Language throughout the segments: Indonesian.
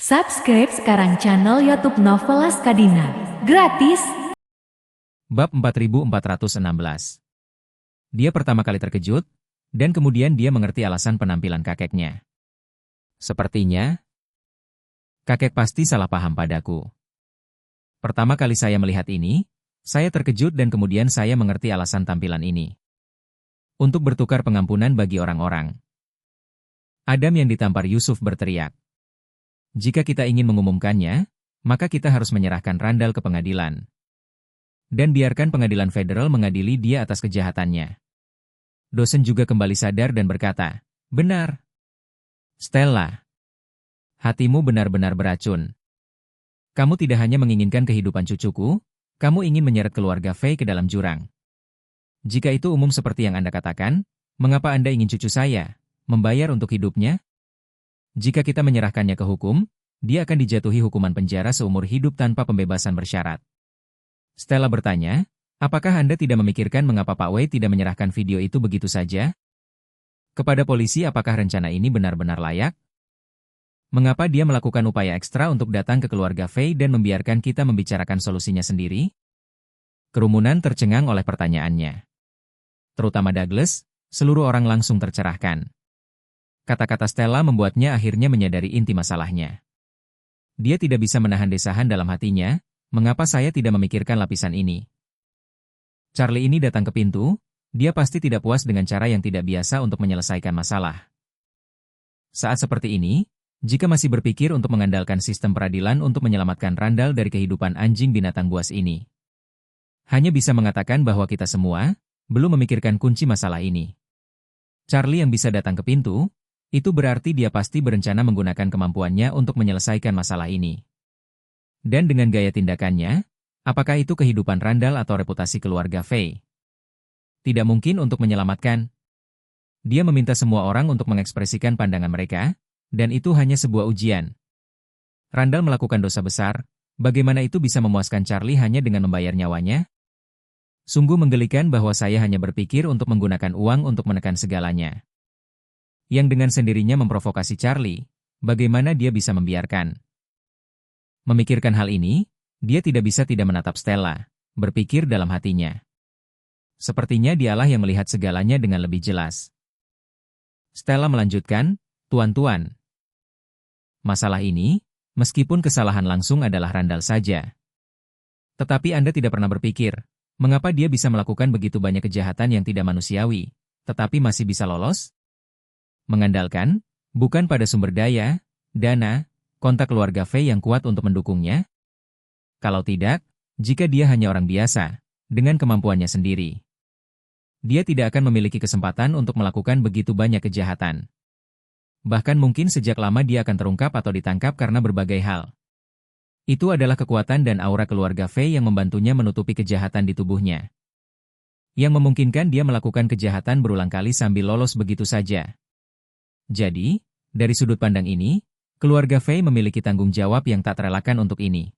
Subscribe sekarang channel YouTube Novelas Kadina. Gratis. Bab 4416. Dia pertama kali terkejut, dan kemudian dia mengerti alasan penampilan kakeknya. Sepertinya, kakek pasti salah paham padaku. Pertama kali saya melihat ini, saya terkejut dan kemudian saya mengerti alasan tampilan ini. Untuk bertukar pengampunan bagi orang-orang. Adam yang ditampar Yusuf berteriak. Jika kita ingin mengumumkannya, maka kita harus menyerahkan Randall ke pengadilan. Dan biarkan pengadilan federal mengadili dia atas kejahatannya. Dosen juga kembali sadar dan berkata, "Benar. Stella, hatimu benar-benar beracun. Kamu tidak hanya menginginkan kehidupan cucuku, kamu ingin menyeret keluarga Faye ke dalam jurang. Jika itu umum seperti yang Anda katakan, mengapa Anda ingin cucu saya membayar untuk hidupnya? Jika kita menyerahkannya ke hukum, dia akan dijatuhi hukuman penjara seumur hidup tanpa pembebasan bersyarat." Stella bertanya, "Apakah Anda tidak memikirkan mengapa Pak Wei tidak menyerahkan video itu begitu saja? Kepada polisi, apakah rencana ini benar-benar layak? Mengapa dia melakukan upaya ekstra untuk datang ke keluarga Faye dan membiarkan kita membicarakan solusinya sendiri?" Kerumunan tercengang oleh pertanyaannya. Terutama Douglas, seluruh orang langsung tercerahkan. Kata-kata Stella membuatnya akhirnya menyadari inti masalahnya. Dia tidak bisa menahan desahan dalam hatinya, mengapa saya tidak memikirkan lapisan ini? Charlie ini datang ke pintu, dia pasti tidak puas dengan cara yang tidak biasa untuk menyelesaikan masalah. Saat seperti ini, jika masih berpikir untuk mengandalkan sistem peradilan untuk menyelamatkan Randall dari kehidupan anjing binatang buas ini, hanya bisa mengatakan bahwa kita semua belum memikirkan kunci masalah ini. Charlie yang bisa datang ke pintu, itu berarti dia pasti berencana menggunakan kemampuannya untuk menyelesaikan masalah ini. Dan dengan gaya tindakannya, apakah itu kehidupan Randall atau reputasi keluarga Faye? Tidak mungkin untuk menyelamatkan. Dia meminta semua orang untuk mengekspresikan pandangan mereka, dan itu hanya sebuah ujian. Randall melakukan dosa besar, bagaimana itu bisa memuaskan Charlie hanya dengan membayar nyawanya? Sungguh menggelikan bahwa saya hanya berpikir untuk menggunakan uang untuk menekan segalanya. Yang dengan sendirinya memprovokasi Charlie, bagaimana dia bisa membiarkan? Memikirkan hal ini, dia tidak bisa tidak menatap Stella, berpikir dalam hatinya. Sepertinya dialah yang melihat segalanya dengan lebih jelas. Stella melanjutkan, "Tuan-tuan, masalah ini, meskipun kesalahan langsung adalah Randall saja. Tetapi Anda tidak pernah berpikir, mengapa dia bisa melakukan begitu banyak kejahatan yang tidak manusiawi, tetapi masih bisa lolos? Mengandalkan, bukan pada sumber daya, dana, kontak keluarga Faye yang kuat untuk mendukungnya? Kalau tidak, jika dia hanya orang biasa, dengan kemampuannya sendiri, dia tidak akan memiliki kesempatan untuk melakukan begitu banyak kejahatan. Bahkan mungkin sejak lama dia akan terungkap atau ditangkap karena berbagai hal. Itu adalah kekuatan dan aura keluarga Faye yang membantunya menutupi kejahatan di tubuhnya. Yang memungkinkan dia melakukan kejahatan berulang kali sambil lolos begitu saja. Jadi, dari sudut pandang ini, keluarga Faye memiliki tanggung jawab yang tak terelakkan untuk ini.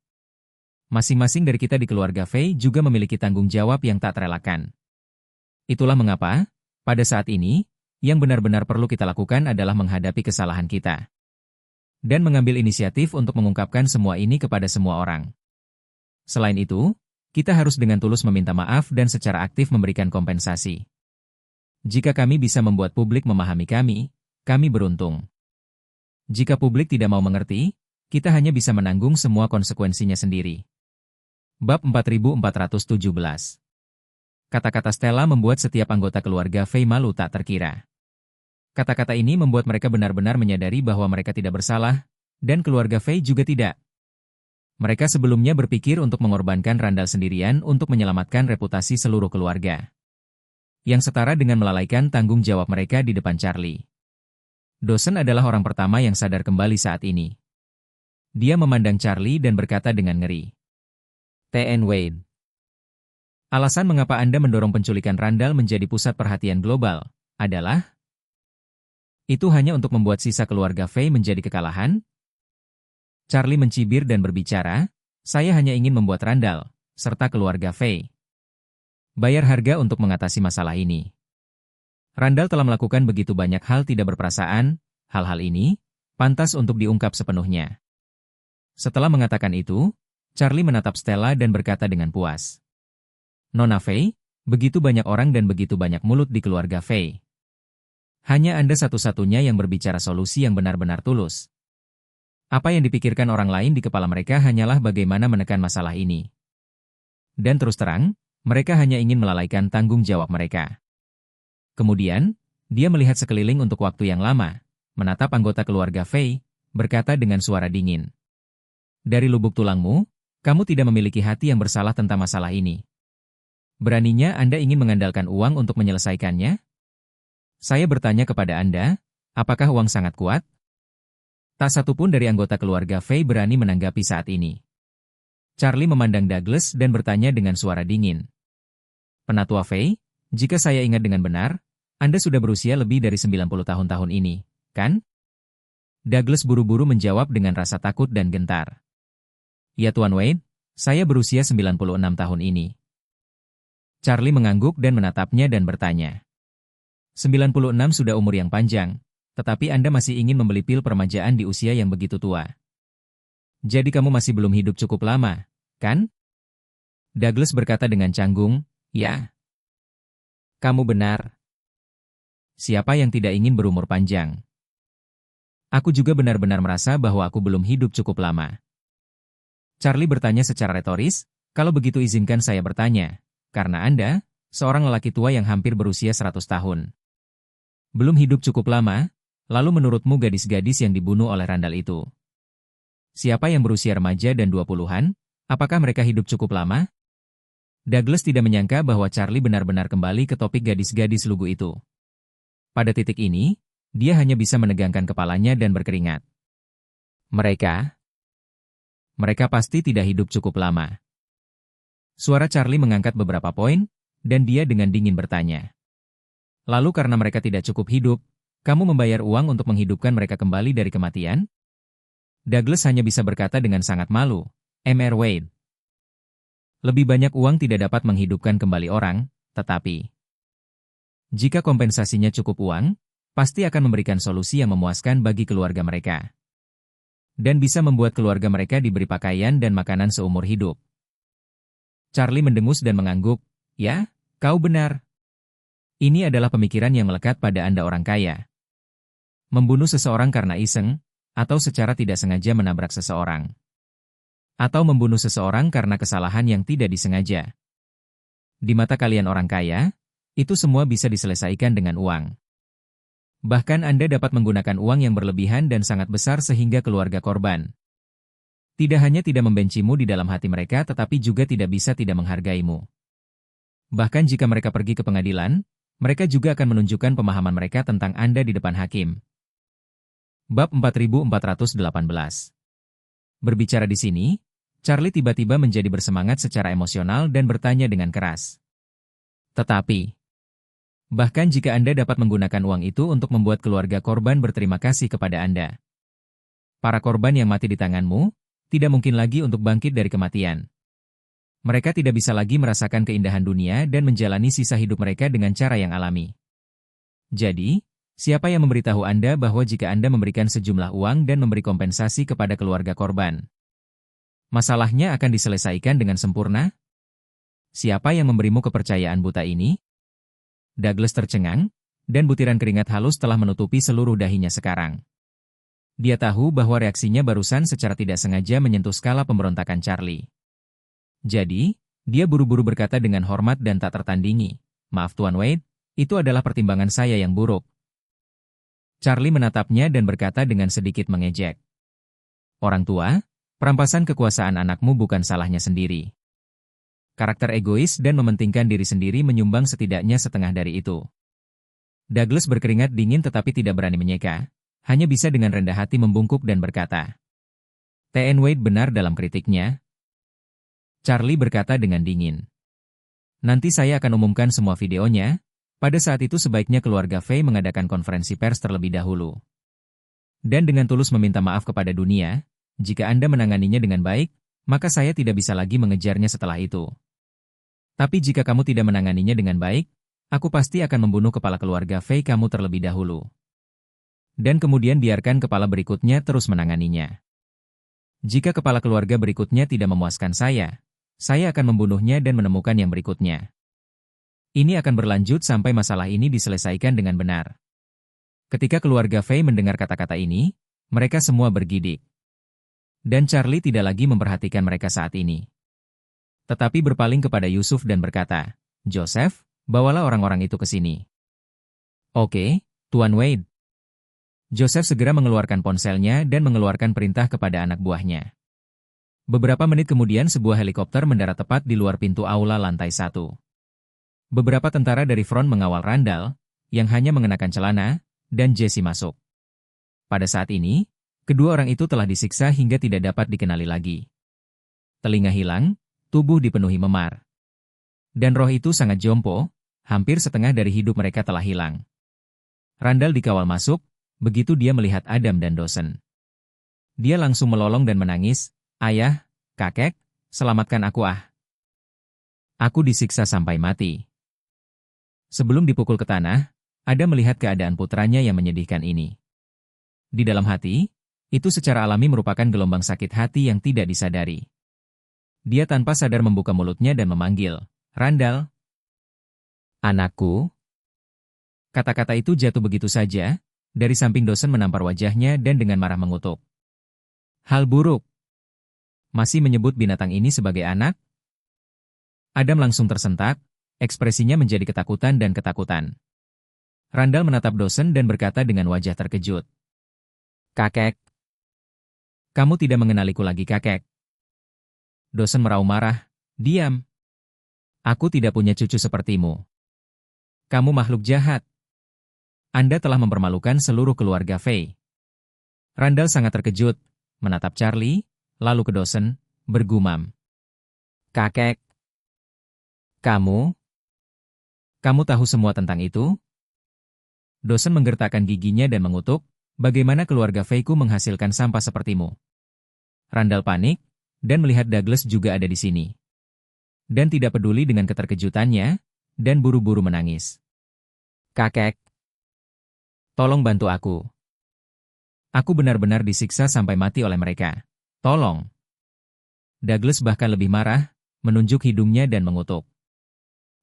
Masing-masing dari kita di keluarga Faye juga memiliki tanggung jawab yang tak terelakkan. Itulah mengapa, pada saat ini, yang benar-benar perlu kita lakukan adalah menghadapi kesalahan kita. Dan mengambil inisiatif untuk mengungkapkan semua ini kepada semua orang. Selain itu, kita harus dengan tulus meminta maaf dan secara aktif memberikan kompensasi. Jika kami bisa membuat publik memahami kami beruntung. Jika publik tidak mau mengerti, kita hanya bisa menanggung semua konsekuensinya sendiri. Bab 4417. Kata-kata Stella membuat setiap anggota keluarga Faye malu tak terkira. Kata-kata ini membuat mereka benar-benar menyadari bahwa mereka tidak bersalah, dan keluarga Faye juga tidak. Mereka sebelumnya berpikir untuk mengorbankan Randall sendirian untuk menyelamatkan reputasi seluruh keluarga. Yang setara dengan melalaikan tanggung jawab mereka di depan Charlie. Dosen adalah orang pertama yang sadar kembali saat ini. Dia memandang Charlie dan berkata dengan ngeri, "T.N. Wade, alasan mengapa Anda mendorong penculikan Randall menjadi pusat perhatian global adalah itu hanya untuk membuat sisa keluarga Faye menjadi kekalahan?" Charlie mencibir dan berbicara, "Saya hanya ingin membuat Randall, serta keluarga Faye, bayar harga untuk mengatasi masalah ini. Randall telah melakukan begitu banyak hal tidak berperasaan, hal-hal ini pantas untuk diungkap sepenuhnya. Setelah mengatakan itu, Charlie menatap Stella dan berkata dengan puas. Nona Fei, begitu banyak orang dan begitu banyak mulut di keluarga Fei. Hanya Anda satu-satunya yang berbicara solusi yang benar-benar tulus. Apa yang dipikirkan orang lain di kepala mereka hanyalah bagaimana menekan masalah ini. Dan terus terang, mereka hanya ingin melalaikan tanggung jawab mereka. Kemudian, dia melihat sekeliling untuk waktu yang lama, menatap anggota keluarga Fei, berkata dengan suara dingin. Dari lubuk tulangmu, kamu tidak memiliki hati yang bersalah tentang masalah ini. Beraninya Anda ingin mengandalkan uang untuk menyelesaikannya? Saya bertanya kepada Anda, apakah uang sangat kuat? Tak satu pun dari anggota keluarga Fei berani menanggapi saat ini. Charlie memandang Douglas dan bertanya dengan suara dingin. Penatua Fei, jika saya ingat dengan benar, Anda sudah berusia lebih dari 90 tahun ini, kan? Douglas buru-buru menjawab dengan rasa takut dan gentar. Ya Tuan Wade, saya berusia 96 tahun ini. Charlie mengangguk dan menatapnya dan bertanya. 96 sudah umur yang panjang, tetapi Anda masih ingin membeli pil permajaan di usia yang begitu tua. Jadi kamu masih belum hidup cukup lama, kan? Douglas berkata dengan canggung, ya. Kamu benar. Siapa yang tidak ingin berumur panjang? Aku juga benar-benar merasa bahwa aku belum hidup cukup lama. Charlie bertanya secara retoris, kalau begitu izinkan saya bertanya, karena Anda, seorang lelaki tua yang hampir berusia 100 tahun. Belum hidup cukup lama, lalu menurutmu gadis-gadis yang dibunuh oleh Randall itu? Siapa yang berusia remaja dan 20-an, apakah mereka hidup cukup lama? Douglas tidak menyangka bahwa Charlie benar-benar kembali ke topik gadis-gadis lugu itu. Pada titik ini, dia hanya bisa menegangkan kepalanya dan berkeringat. Mereka pasti tidak hidup cukup lama. Suara Charlie mengangkat beberapa poin, dan dia dengan dingin bertanya. Lalu karena mereka tidak cukup hidup, kamu membayar uang untuk menghidupkan mereka kembali dari kematian? Douglas hanya bisa berkata dengan sangat malu, Mr. Wade. Lebih banyak uang tidak dapat menghidupkan kembali orang, tetapi jika kompensasinya cukup uang, pasti akan memberikan solusi yang memuaskan bagi keluarga mereka. Dan bisa membuat keluarga mereka diberi pakaian dan makanan seumur hidup. Charlie mendengus dan mengangguk, ya, kau benar. Ini adalah pemikiran yang melekat pada Anda orang kaya. Membunuh seseorang karena iseng, atau secara tidak sengaja menabrak seseorang. Atau membunuh seseorang karena kesalahan yang tidak disengaja. Di mata kalian orang kaya, itu semua bisa diselesaikan dengan uang. Bahkan Anda dapat menggunakan uang yang berlebihan dan sangat besar sehingga keluarga korban tidak hanya tidak membencimu di dalam hati mereka tetapi juga tidak bisa tidak menghargaimu. Bahkan jika mereka pergi ke pengadilan, mereka juga akan menunjukkan pemahaman mereka tentang Anda di depan hakim. Bab 4418. Berbicara di sini, Charlie tiba-tiba menjadi bersemangat secara emosional dan bertanya dengan keras. Tetapi, bahkan jika Anda dapat menggunakan uang itu untuk membuat keluarga korban berterima kasih kepada Anda. Para korban yang mati di tanganmu, tidak mungkin lagi untuk bangkit dari kematian. Mereka tidak bisa lagi merasakan keindahan dunia dan menjalani sisa hidup mereka dengan cara yang alami. Jadi, siapa yang memberitahu Anda bahwa jika Anda memberikan sejumlah uang dan memberi kompensasi kepada keluarga korban, masalahnya akan diselesaikan dengan sempurna? Siapa yang memberimu kepercayaan buta ini? Douglas tercengang, dan butiran keringat halus telah menutupi seluruh dahinya sekarang. Dia tahu bahwa reaksinya barusan secara tidak sengaja menyentuh skala pemberontakan Charlie. Jadi, dia buru-buru berkata dengan hormat dan tak tertandingi, "Maaf Tuan Wade, itu adalah pertimbangan saya yang buruk." Charlie menatapnya dan berkata dengan sedikit mengejek. "Orang tua, perampasan kekuasaan anakmu bukan salahnya sendiri. Karakter egois dan mementingkan diri sendiri menyumbang setidaknya setengah dari itu." Douglas berkeringat dingin tetapi tidak berani menyeka, hanya bisa dengan rendah hati membungkuk dan berkata, "T.N. Wade benar dalam kritiknya." Charlie berkata dengan dingin, "Nanti saya akan umumkan semua videonya, pada saat itu sebaiknya keluarga Fei mengadakan konferensi pers terlebih dahulu. Dan dengan tulus meminta maaf kepada dunia, jika Anda menanganinya dengan baik, maka saya tidak bisa lagi mengejarnya setelah itu. Tapi jika kamu tidak menanganinya dengan baik, aku pasti akan membunuh kepala keluarga Fei kamu terlebih dahulu. Dan kemudian biarkan kepala berikutnya terus menanganinya." Jika kepala keluarga berikutnya tidak memuaskan saya akan membunuhnya dan menemukan yang berikutnya. Ini akan berlanjut sampai masalah ini diselesaikan dengan benar. Ketika keluarga Fei mendengar kata-kata ini, mereka semua bergidik. Dan Charlie tidak lagi memperhatikan mereka saat ini. Tetapi berpaling kepada Yusuf dan berkata, "Joseph, bawalah orang-orang itu ke sini." "Oke, Tuan Wade." Joseph segera mengeluarkan ponselnya dan mengeluarkan perintah kepada anak buahnya. Beberapa menit kemudian sebuah helikopter mendarat tepat di luar pintu aula lantai 1. Beberapa tentara dari front mengawal Randall, yang hanya mengenakan celana, dan Jesse masuk. Pada saat ini, kedua orang itu telah disiksa hingga tidak dapat dikenali lagi. Telinga hilang, tubuh dipenuhi memar. Dan roh itu sangat jompo, hampir setengah dari hidup mereka telah hilang. Randall dikawal masuk, begitu dia melihat Adam dan Dawson. Dia langsung melolong dan menangis, "Ayah, kakek, selamatkan aku ah. Aku disiksa sampai mati." Sebelum dipukul ke tanah, Adam melihat keadaan putranya yang menyedihkan ini. Di dalam hati, itu secara alami merupakan gelombang sakit hati yang tidak disadari. Dia tanpa sadar membuka mulutnya dan memanggil, "Randall." "Anakku." Kata-kata itu jatuh begitu saja. Dari samping Dawson menampar wajahnya dan dengan marah mengutuk. "Hal buruk. Masih menyebut binatang ini sebagai anak?" Adam langsung tersentak, ekspresinya menjadi ketakutan dan ketakutan. Randall menatap Dawson dan berkata dengan wajah terkejut, "Kakek. Kamu tidak mengenaliku lagi, kakek." Dawson meraung marah, "Diam. Aku tidak punya cucu sepertimu. Kamu makhluk jahat. Anda telah mempermalukan seluruh keluarga Fei." Randall sangat terkejut, menatap Charlie, lalu ke Dawson, bergumam, "Kakek, kamu tahu semua tentang itu?" Dawson menggertakkan giginya dan mengutuk, "Bagaimana keluarga Fei-ku menghasilkan sampah sepertimu?" Randall panik, dan melihat Douglas juga ada di sini. Dan tidak peduli dengan keterkejutannya, dan buru-buru menangis. "Kakek, tolong bantu aku. Aku benar-benar disiksa sampai mati oleh mereka. Tolong." Douglas bahkan lebih marah, menunjuk hidungnya dan mengutuk,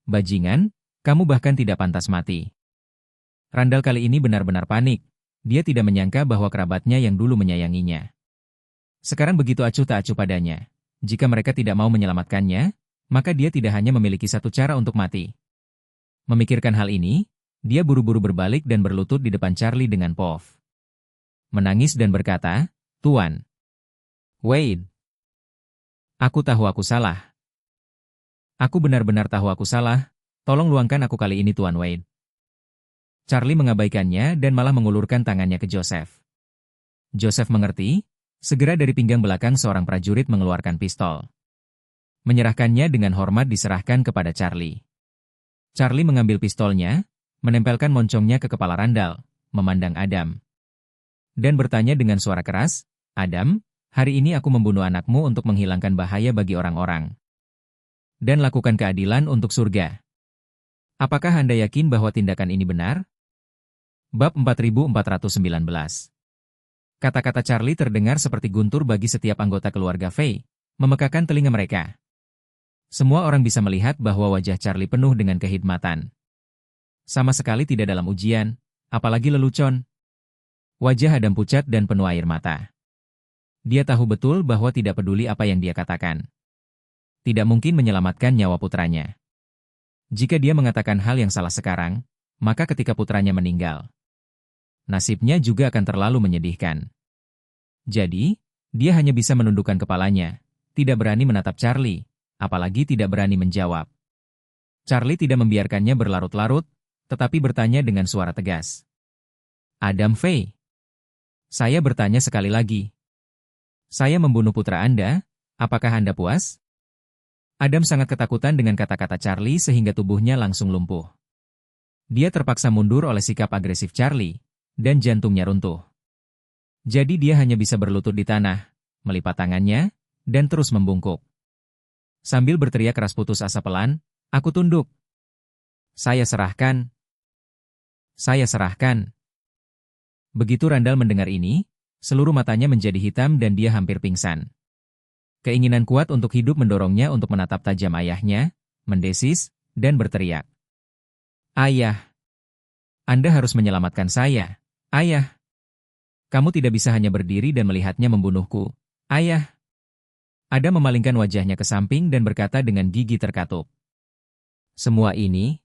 "Bajingan, kamu bahkan tidak pantas mati." Randall kali ini benar-benar panik. Dia tidak menyangka bahwa kerabatnya yang dulu menyayanginya sekarang begitu acuh tak acuh padanya. Jika mereka tidak mau menyelamatkannya, maka dia tidak hanya memiliki satu cara untuk mati. Memikirkan hal ini, dia buru-buru berbalik dan berlutut di depan Charlie dengan Pov. Menangis dan berkata, "Tuan Wade, aku tahu aku salah. Aku benar-benar tahu aku salah. Tolong luangkan aku kali ini, Tuan Wade." Charlie mengabaikannya dan malah mengulurkan tangannya ke Joseph. Joseph mengerti, segera dari pinggang belakang seorang prajurit mengeluarkan pistol. Menyerahkannya dengan hormat diserahkan kepada Charlie. Charlie mengambil pistolnya, menempelkan moncongnya ke kepala Randall, memandang Adam. Dan bertanya dengan suara keras, "Adam, hari ini aku membunuh anakmu untuk menghilangkan bahaya bagi orang-orang. Dan lakukan keadilan untuk surga. Apakah Anda yakin bahwa tindakan ini benar?" Bab 4419. Kata-kata Charlie terdengar seperti guntur bagi setiap anggota keluarga Fei, memekakan telinga mereka. Semua orang bisa melihat bahwa wajah Charlie penuh dengan kehikmatan. Sama sekali tidak dalam ujian, apalagi lelucon. Wajah Adam pucat dan penuh air mata. Dia tahu betul bahwa tidak peduli apa yang dia katakan. Tidak mungkin menyelamatkan nyawa putranya. Jika dia mengatakan hal yang salah sekarang, maka ketika putranya meninggal, nasibnya juga akan terlalu menyedihkan. Jadi, dia hanya bisa menundukkan kepalanya, tidak berani menatap Charlie, apalagi tidak berani menjawab. Charlie tidak membiarkannya berlarut-larut, tetapi bertanya dengan suara tegas. "Adam Fei, saya bertanya sekali lagi. Saya membunuh putra Anda, apakah Anda puas?" Adam sangat ketakutan dengan kata-kata Charlie sehingga tubuhnya langsung lumpuh. Dia terpaksa mundur oleh sikap agresif Charlie, dan jantungnya runtuh. Jadi dia hanya bisa berlutut di tanah, melipat tangannya, dan terus membungkuk. Sambil berteriak keras putus asa pelan, "Aku tunduk. Saya serahkan. Saya serahkan." Begitu Randall mendengar ini, seluruh matanya menjadi hitam dan dia hampir pingsan. Keinginan kuat untuk hidup mendorongnya untuk menatap tajam ayahnya, mendesis, dan berteriak. Ayah! Anda harus menyelamatkan saya. Ayah! Kamu tidak bisa hanya berdiri dan melihatnya membunuhku. Ayah! Adam memalingkan wajahnya ke samping dan berkata dengan gigi terkatup. Semua ini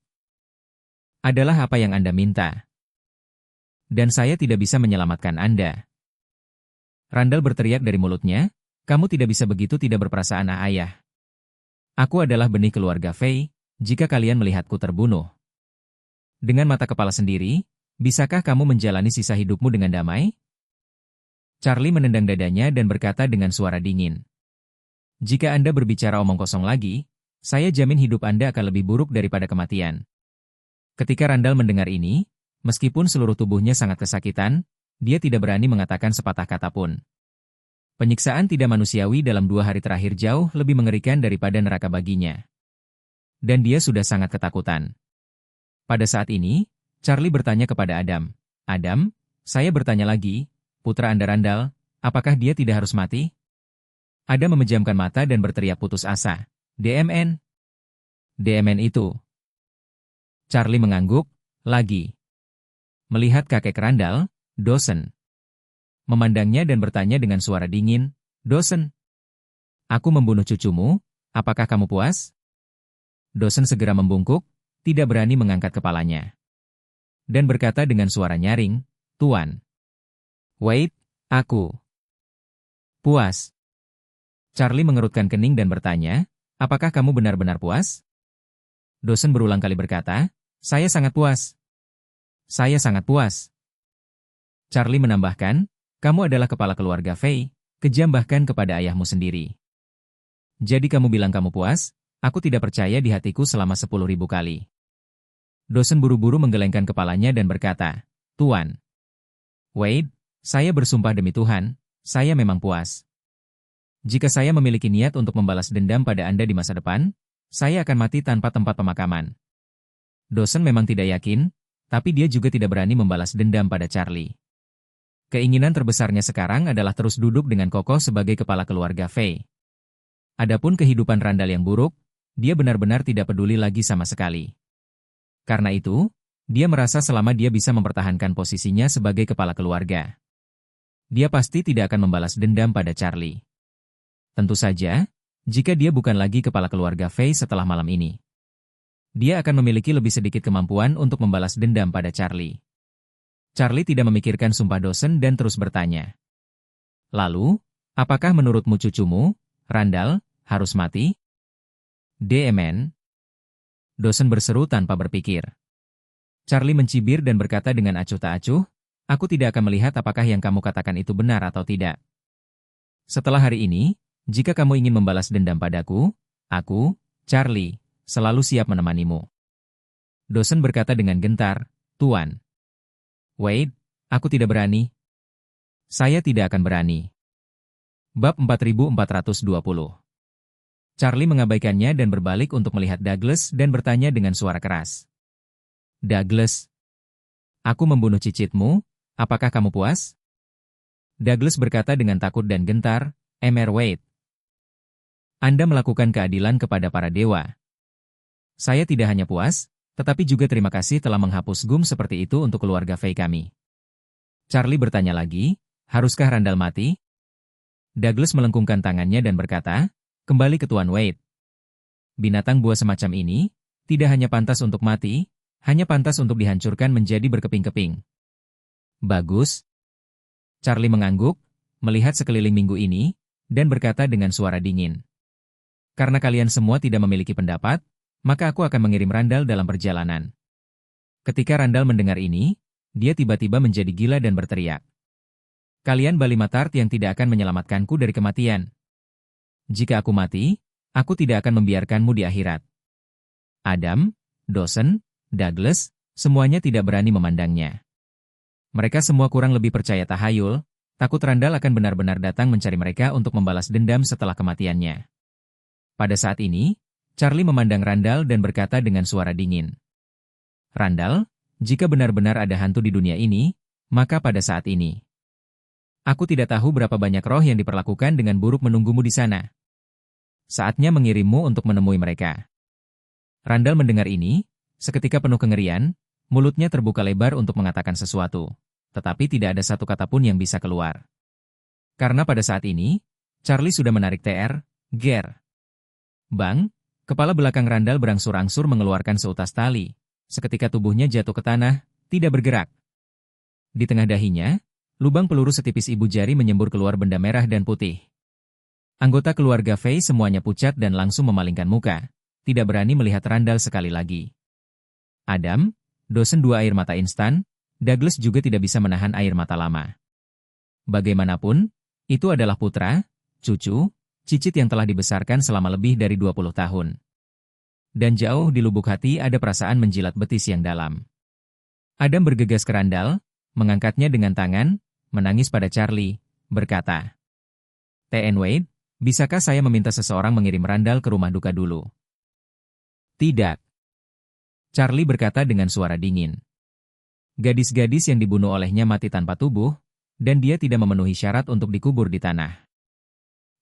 adalah apa yang Anda minta. Dan saya tidak bisa menyelamatkan Anda. Randall berteriak dari mulutnya, kamu tidak bisa begitu tidak berperasaan ayah. Aku adalah benih keluarga Fei, jika kalian melihatku terbunuh. Dengan mata kepala sendiri, bisakah kamu menjalani sisa hidupmu dengan damai? Charlie menendang dadanya dan berkata dengan suara dingin. Jika Anda berbicara omong kosong lagi, saya jamin hidup Anda akan lebih buruk daripada kematian. Ketika Randall mendengar ini, meskipun seluruh tubuhnya sangat kesakitan, dia tidak berani mengatakan sepatah kata pun. Penyiksaan tidak manusiawi dalam 2 hari terakhir jauh lebih mengerikan daripada neraka baginya. Dan dia sudah sangat ketakutan. Pada saat ini, Charlie bertanya kepada Adam. Adam, saya bertanya lagi, putra Anda Randall, apakah dia tidak harus mati? Adam memejamkan mata dan berteriak putus asa. DMN? DMN itu. Charlie mengangguk, lagi. Melihat kakek Randall, Dawson memandangnya dan bertanya dengan suara dingin, Dawson, aku membunuh cucumu, apakah kamu puas? Dawson segera membungkuk, tidak berani mengangkat kepalanya. Dan berkata dengan suara nyaring, Tuan. Wait, aku puas. Charlie mengerutkan kening dan bertanya, apakah kamu benar-benar puas? Dawson berulang kali berkata, saya sangat puas. Saya sangat puas. Charlie menambahkan, kamu adalah kepala keluarga Fei, kejam bahkan kepada ayahmu sendiri. Jadi kamu bilang kamu puas? Aku tidak percaya di hatiku selama 10.000 kali. Dawson buru-buru menggelengkan kepalanya dan berkata, Tuan. Wade, saya bersumpah demi Tuhan, saya memang puas. Jika saya memiliki niat untuk membalas dendam pada Anda di masa depan, saya akan mati tanpa tempat pemakaman. Dawson memang tidak yakin, tapi dia juga tidak berani membalas dendam pada Charlie. Keinginan terbesarnya sekarang adalah terus duduk dengan kokoh sebagai kepala keluarga Fei. Adapun kehidupan Randall yang buruk, dia benar-benar tidak peduli lagi sama sekali. Karena itu, dia merasa selama dia bisa mempertahankan posisinya sebagai kepala keluarga, dia pasti tidak akan membalas dendam pada Charlie. Tentu saja, jika dia bukan lagi kepala keluarga Fei setelah malam ini, dia akan memiliki lebih sedikit kemampuan untuk membalas dendam pada Charlie. Charlie tidak memikirkan sumpah Dawson dan terus bertanya. Lalu, apakah menurutmu cucumu, Randall, harus mati? DMN? Dawson berseru tanpa berpikir. Charlie mencibir dan berkata dengan acuh tak acuh, aku tidak akan melihat apakah yang kamu katakan itu benar atau tidak. Setelah hari ini, jika kamu ingin membalas dendam padaku, aku, Charlie, selalu siap menemanimu. Dawson berkata dengan gentar, Tuan. Wade, aku tidak berani. Saya tidak akan berani. Bab 4420. Charlie mengabaikannya dan berbalik untuk melihat Douglas dan bertanya dengan suara keras. Douglas, aku membunuh cicitmu, apakah kamu puas? Douglas berkata dengan takut dan gentar, Mr. Wade. Anda melakukan keadilan kepada para dewa. Saya tidak hanya puas, tetapi juga terima kasih telah menghapus gum seperti itu untuk keluarga Fei kami. Charlie bertanya lagi, haruskah Randall mati? Douglas melengkungkan tangannya dan berkata, kembali ke Tuan Wade. Binatang buas semacam ini, tidak hanya pantas untuk mati, hanya pantas untuk dihancurkan menjadi berkeping-keping. Bagus. Charlie mengangguk, melihat sekeliling minggu ini, dan berkata dengan suara dingin. Karena kalian semua tidak memiliki pendapat, maka aku akan mengirim Randall dalam perjalanan. Ketika Randall mendengar ini, dia tiba-tiba menjadi gila dan berteriak. Kalian Bali Matart yang tidak akan menyelamatkanku dari kematian. Jika aku mati, aku tidak akan membiarkanmu di akhirat. Adam, Dawson, Douglas, semuanya tidak berani memandangnya. Mereka semua kurang lebih percaya tahayul, takut Randall akan benar-benar datang mencari mereka untuk membalas dendam setelah kematiannya. Pada saat ini, Charlie memandang Randall dan berkata dengan suara dingin. Randall, jika benar-benar ada hantu di dunia ini, maka pada saat ini, Aku tidak tahu berapa banyak roh yang diperlakukan dengan buruk menunggumu di sana. Saatnya mengirimmu untuk menemui mereka. Randall mendengar ini, seketika penuh kengerian, mulutnya terbuka lebar untuk mengatakan sesuatu. Tetapi tidak ada satu kata pun yang bisa keluar. Karena pada saat ini, Charlie sudah menarik Ger. Bang, kepala belakang Randall berangsur-angsur mengeluarkan seutas tali. Seketika tubuhnya jatuh ke tanah, tidak bergerak. Di tengah dahinya, lubang peluru setipis ibu jari menyembur keluar benda merah dan putih. Anggota keluarga Fei semuanya pucat dan langsung memalingkan muka, tidak berani melihat Randall sekali lagi. Adam, dosen 2 air mata instan, Douglas juga tidak bisa menahan air mata lama. Bagaimanapun, itu adalah putra, cucu, cicit yang telah dibesarkan selama lebih dari 20 tahun. Dan jauh di lubuk hati ada perasaan menjilat betis yang dalam. Adam bergegas ke Randall, mengangkatnya dengan tangan, menangis pada Charlie, berkata, "T.N. Wade, bisakah saya meminta seseorang mengirim Randall ke rumah duka dulu?" "Tidak," Charlie berkata dengan suara dingin. Gadis-gadis yang dibunuh olehnya mati tanpa tubuh, dan dia tidak memenuhi syarat untuk dikubur di tanah.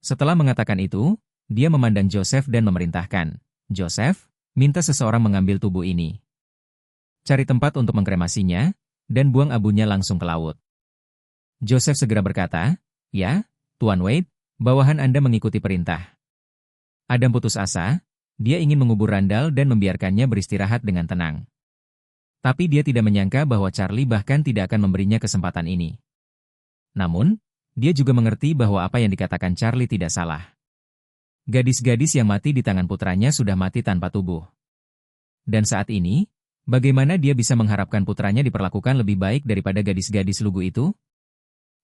Setelah mengatakan itu, dia memandang Joseph dan memerintahkan, "Joseph, minta seseorang mengambil tubuh ini. Cari tempat untuk mengkremasinya, dan buang abunya langsung ke laut." Joseph segera berkata, "Ya, Tuan Wade, bawahan Anda mengikuti perintah." Adam putus asa, dia ingin mengubur Randall dan membiarkannya beristirahat dengan tenang. Tapi dia tidak menyangka bahwa Charlie bahkan tidak akan memberinya kesempatan ini. Namun, dia juga mengerti bahwa apa yang dikatakan Charlie tidak salah. Gadis-gadis yang mati di tangan putranya sudah mati tanpa tubuh. Dan saat ini, bagaimana dia bisa mengharapkan putranya diperlakukan lebih baik daripada gadis-gadis lugu itu?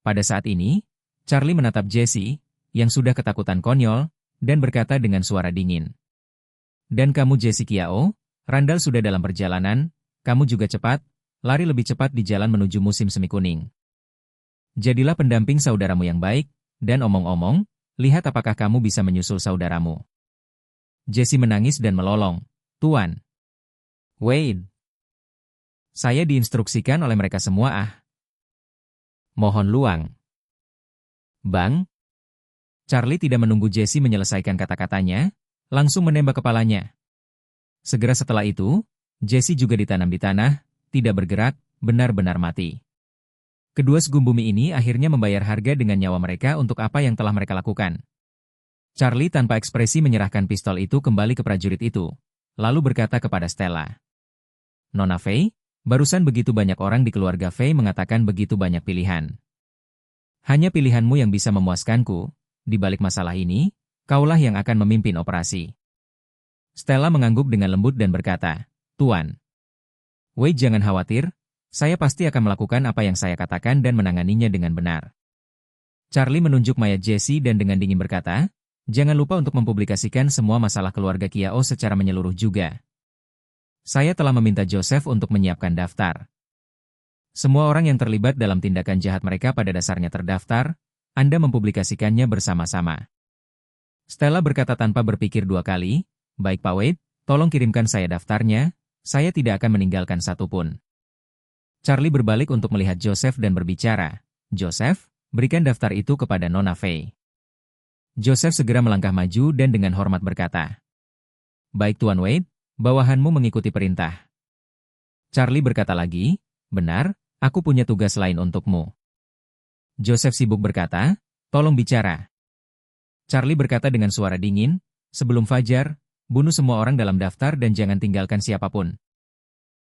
Pada saat ini, Charlie menatap Jessie, yang sudah ketakutan konyol, dan berkata dengan suara dingin. "Dan kamu Jessie Kiao, Randall sudah dalam perjalanan, kamu juga cepat, lari lebih cepat di jalan menuju musim semi kuning. Jadilah pendamping saudaramu yang baik, dan omong-omong, lihat apakah kamu bisa menyusul saudaramu." Jessie menangis dan melolong, "Tuan Wade, saya diinstruksikan oleh mereka semua Mohon luang." "Bang." Charlie tidak menunggu Jessie menyelesaikan kata-katanya, langsung menembak kepalanya. Segera setelah itu, Jessie juga ditanam di tanah, tidak bergerak, benar-benar mati. Kedua segumbumi ini akhirnya membayar harga dengan nyawa mereka untuk apa yang telah mereka lakukan. Charlie tanpa ekspresi menyerahkan pistol itu kembali ke prajurit itu, lalu berkata kepada Stella, "Nona Fei, barusan begitu banyak orang di keluarga Fei mengatakan begitu banyak pilihan. Hanya pilihanmu yang bisa memuaskanku, di balik masalah ini, kaulah yang akan memimpin operasi." Stella mengangguk dengan lembut dan berkata, "Tuan Wade, jangan khawatir, saya pasti akan melakukan apa yang saya katakan dan menanganinya dengan benar." Charlie menunjuk mayat Jessie dan dengan dingin berkata, "Jangan lupa untuk mempublikasikan semua masalah keluarga Kiao secara menyeluruh juga. Saya telah meminta Joseph untuk menyiapkan daftar. Semua orang yang terlibat dalam tindakan jahat mereka pada dasarnya terdaftar, Anda mempublikasikannya bersama-sama." Stella berkata tanpa berpikir dua kali, "Baik Pak Wade, tolong kirimkan saya daftarnya, saya tidak akan meninggalkan satupun." Charlie berbalik untuk melihat Joseph dan berbicara, "Joseph, berikan daftar itu kepada Nona Fei." Joseph segera melangkah maju dan dengan hormat berkata, "Baik Tuan Wade, bawahanmu mengikuti perintah." Charlie berkata lagi, "Benar, aku punya tugas lain untukmu." Joseph sibuk berkata, "Tolong bicara." Charlie berkata dengan suara dingin, "Sebelum fajar, bunuh semua orang dalam daftar dan jangan tinggalkan siapapun."